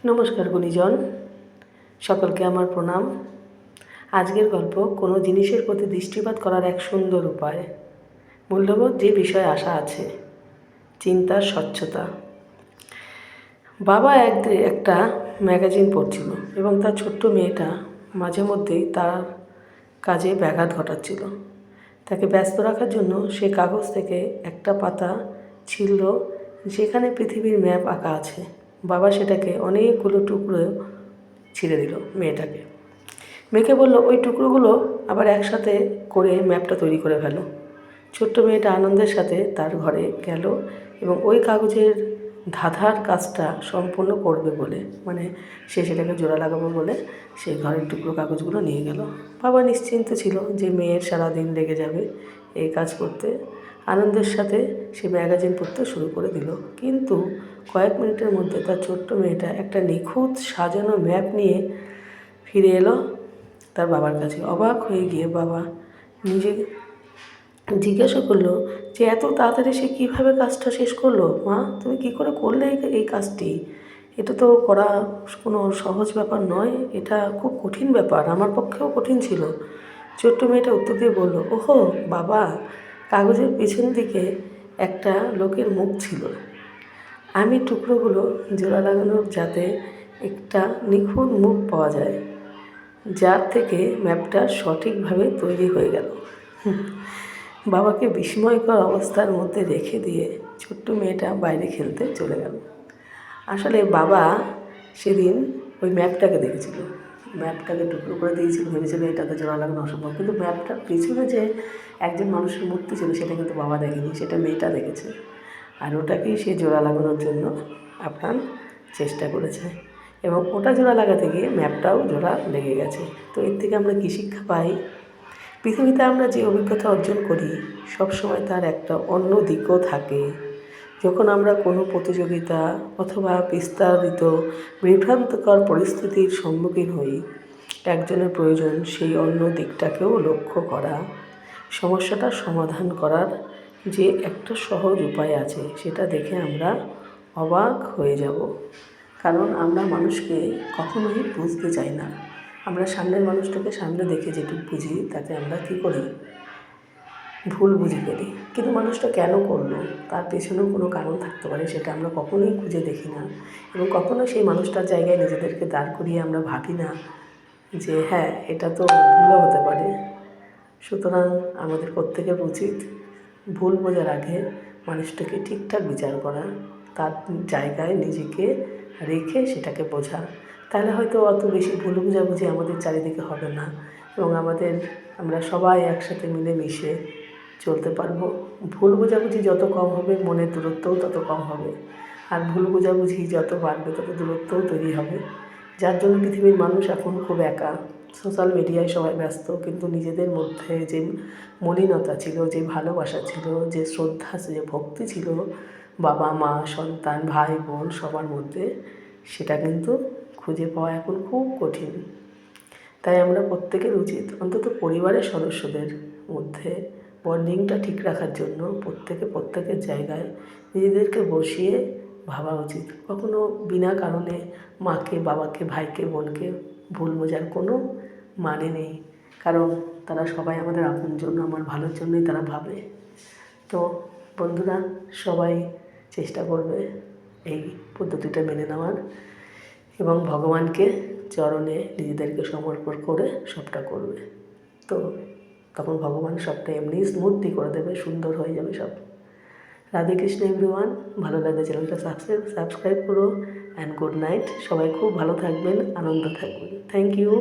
নমস্কার গুণীজন, সকলকে আমার প্রণাম। আজকের গল্প কোনো জিনিসের প্রতি দৃষ্টিপাত করার এক সুন্দর উপায়। মূল্যবোধ যে বিষয়ে আশা আছে, চিন্তার স্বচ্ছতা। বাবা একটা ম্যাগাজিন পড়ছিল এবং তার ছোট্ট মেয়েটা মাঝে মধ্যেই তার কাজে ব্যাঘাত ঘটাচ্ছিল। তাকে ব্যস্ত রাখার জন্য সে কাগজ থেকে একটা পাতা ছিঁড়ল যেখানে পৃথিবীর ম্যাপ আঁকা আছে। বাবা সেটাকে অনেকগুলো টুকরো ছিঁড়ে দিল মেয়েকে বলল, ওই টুকরোগুলো আবার একসাথে করে ম্যাপটা তৈরি করে ফেলো। ছোট্ট মেয়েটা আনন্দের সাথে তার ঘরে গেল এবং ওই কাগজের ধাঁধার কাজটা সম্পূর্ণ করবে বলে, সে সেটাকে জোড়া লাগাবো বলে সেই ঘরের টুকরো কাগজগুলো নিয়ে গেল। বাবা নিশ্চিন্ত ছিল যে মেয়ের সারাদিন লেগে যাবে এই কাজ করতে। আনন্দের সাথে সে ম্যাগাজিন পড়তে শুরু করে দিল। কিন্তু কয়েক মিনিটের মধ্যে তার ছোট্ট মেয়েটা একটা নিখুঁত সাজানো ম্যাপ নিয়ে ফিরে এলো তার বাবার কাছে। অবাক হয়ে গিয়ে বাবা নিজে জিজ্ঞাসা করলো যে এত তাড়াতাড়ি সে কীভাবে কাজটা শেষ করলো। মা, তুমি কী করে করলে এই কাজটি? এটা তো করা কোনো সহজ ব্যাপার নয়, এটা খুব কঠিন ব্যাপার, আমার পক্ষেও কঠিন ছিল। ছোট্ট মেয়েটা উত্তর দিয়ে বলল, ওহো বাবা, কাগজের পেছন দিকে একটা লোকের মুখ ছিল। আমি টুকরোগুলো জোড়া লাগানোর যাতে একটা নিখুঁত মুখ পাওয়া যায়, যার থেকে ম্যাপটা সঠিকভাবে তৈরি হয়ে গেল। বাবাকে বিস্ময়কর অবস্থার মধ্যে রেখে দিয়ে ছোট্ট মেয়েটা বাইরে খেলতে চলে গেল। আসলে বাবা সেদিন ওই ম্যাপটাকে দেখেছিল, ম্যাপটাকে টুকরো করে দিয়েছিল, ভেবেছিল এটাতে জোড়া লাগানো অসম্ভব। কিন্তু ম্যাপটার পিছনে যে একজন মানুষের মূর্তি ছিল সেটা কিন্তু বাবা দেখেনি, সেটা মেয়েটা দেখেছে। আর ওটাকেই সে জোড়া লাগানোর জন্য আপ্রাণ চেষ্টা করেছে এবং ওটা জোড়া লাগাতে গিয়ে ম্যাপটাও জোড়া লেগে গেছে। তো এর থেকে আমরা কী শিক্ষা পাই? পৃথিবীতে আমরা যে অভিজ্ঞতা অর্জন করি সবসময় তার একটা অন্য দিকও থাকে। যখন আমরা কোনো প্রতিযোগিতা অথবা বিস্তারিত বিভ্রান্তকর পরিস্থিতির সম্মুখীন হই, একজনের প্রয়োজন সেই অন্য দিকটাকেও লক্ষ্য করা। সমস্যাটার সমাধান করার যে একটা সহজ উপায় আছে সেটা দেখে আমরা অবাক হয়ে যাব। কারণ আমরা মানুষকে কখনোই বুঝতে চাই না। আমরা সামনের মানুষটাকে সামনে দেখে যেটুকু বুঝি তাকে আমরা কী করি, ভুল বুঝে ফেলি। কিন্তু মানুষটা কেন করলো তার পেছনেও কোনো কারণ থাকতে পারে, সেটা আমরা কখনোই খুঁজে দেখি না এবং কখনো সেই মানুষটার জায়গায় নিজেদেরকে দাঁড় করিয়ে আমরা ভাবি না যে হ্যাঁ, এটা তো ভুলও হতে পারে। সুতরাং আমাদের প্রত্যেকের উচিত ভুল বোঝার আগে মানুষটাকে ঠিকঠাক বিচার করা, তার জায়গায় নিজেকে রেখে সেটাকে বোঝা। তাহলে হয়তো অত বেশি ভুল বোঝাবুঝি আমাদের চারিদিকে হবে না এবং আমরা সবাই একসাথে মিলেমিশে চলতে পারবো। ভুল বোঝাবুঝি যত কম হবে মনের দূরত্বও তত কম হবে, আর ভুল বোঝাবুঝি যত বাড়বে তত দূরত্বও তৈরি হবে। যার জন্য পৃথিবীর মানুষ এখন খুব একা। সোশ্যাল মিডিয়ায় সবাই ব্যস্ত, কিন্তু নিজেদের মধ্যে যে মলিনতা ছিল, যে ভালোবাসা ছিল, যে শ্রদ্ধা, যে ভক্তি ছিল বাবা মা সন্তান ভাই বোন সবার মধ্যে, সেটা কিন্তু খুঁজে পাওয়া এখন খুব কঠিন। তাই আমরা প্রত্যেকের উচিত অন্তত পরিবারের সদস্যদের মধ্যে বন্ডিংটা ঠিক রাখার জন্য প্রত্যেকের জায়গায় নিজেদেরকে বসিয়ে ভাবা উচিত। কখনো বিনা কারণে মাকে বাবাকে ভাইকে বোনকে ভুল বোঝার কোনো মানে নেই, কারণ তারা সবাই আমাদের আপনজন, আমার ভালোর জন্যই তারা ভাবে। তো বন্ধুরা, সবাই চেষ্টা করবে এই পদ্ধতিটা মেনে নেওয়ার এবং ভগবানকে চরণে নিজেদেরকে সমর্পণ করে সবটা করবে। তো তখন ভগবান সবটা এমনি স্মুথলি করে দেবে, সুন্দর হয়ে যাবে সব। রাধে কৃষ্ণ এভরিওয়ান। ভালো লাগলে চ্যানেলটা সাবস্ক্রাইব করো অ্যান্ড গুড নাইট। সবাই খুব ভালো থাকবেন, আনন্দ থাকবেন। Thank you.